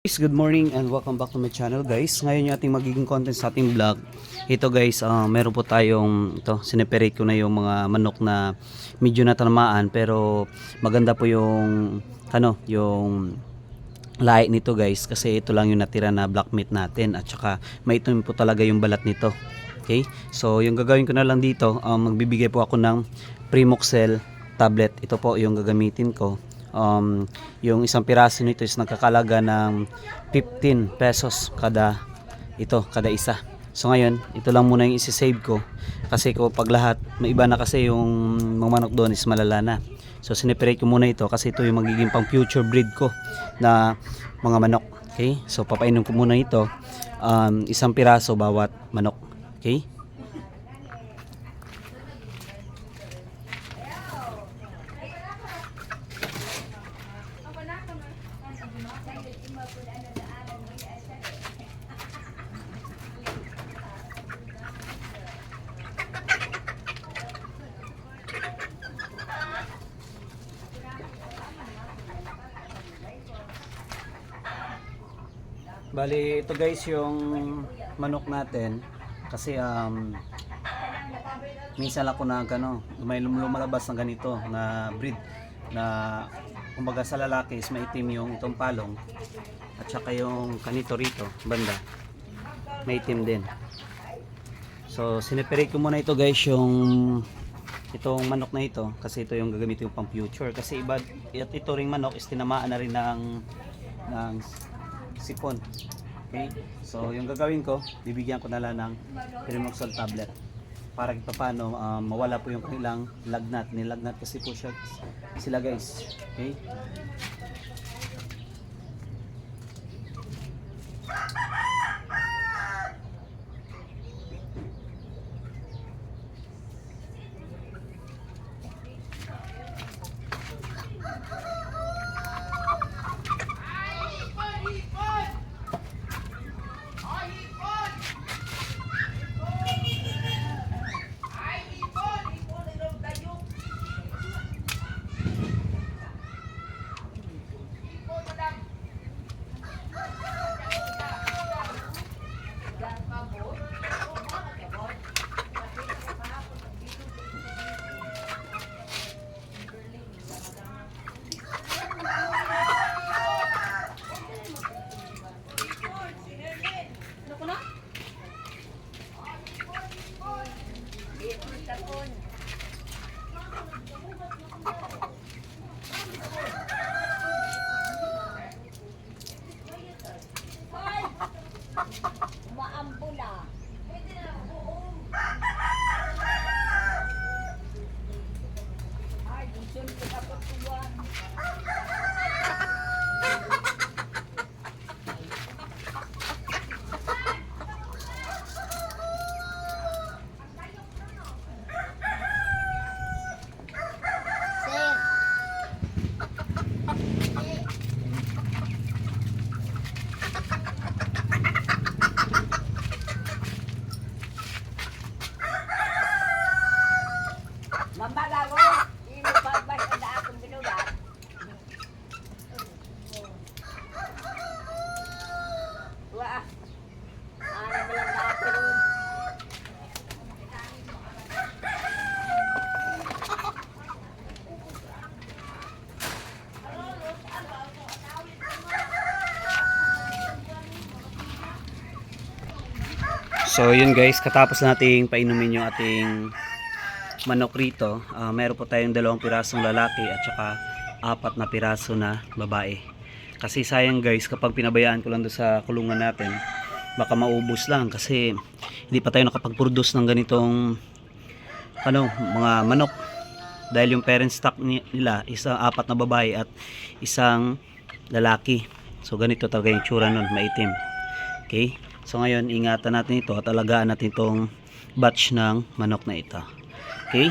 Guys, good morning and welcome back to my channel guys. Ngayon yung ating magiging content sa ating vlog. Ito guys, meron po tayong sineperate ko na yung mga manok na medyo natanamaan pero maganda po yung yung lahi nito guys kasi ito lang yung natira na black meat natin at saka maitim po talaga yung balat nito. Okay? So yung gagawin ko na lang dito, magbibigay po ako ng Primoxel tablet. Ito po yung gagamitin ko. Yung isang piraso nito is nagkakalaga ng 15 pesos kada isa. So ngayon, ito lang muna yung isi-save ko kasi ko pag lahat, may iba na kasi yung mga manok doon is malala na. So sineperate ko muna ito kasi ito yung magiging pang future breed ko na mga manok. Okay? So papainom ko muna ito, isang piraso bawat manok. Okay? Bali, ito guys yung manok natin kasi minsan lang ko na may lumalabas ng ganito na breed na kumbaga sa lalaki is maitim yung itong palong at saka yung kanito rito banda maitim din. So sineperate ko muna ito guys yung itong manok na ito kasi ito yung gagamitin yung pang future kasi iba ito ring manok is tinamaan na rin ng sipon. Okay? So yung gagawin ko, bibigyan ko na lang ng Primoxel tablet para paano mawala po yung kanilang lagnat. Nilagnat kasi po sila guys. Okay? Maambula. Ay, gusto ko dapat tuwan. Mamalago, hindi mo pagbay na akong binulat. Wah, ano mo lang dati ron. So yun guys, katapos nating painumin yung ating manok rito, meron po tayong 2 pirasong lalaki at saka 4 na piraso na babae. Kasi sayang guys, kapag pinabayaan ko lang doon sa kulungan natin, baka maubos lang kasi hindi pa tayo nakapag-produce ng ganitong mga manok. Dahil yung parent stock nila is 4 na babae at isang lalaki. So ganito talaga yung tsura nun, maitim. Okay? So ngayon, ingatan natin ito at alagaan natin itong batch ng manok na ito. Okay?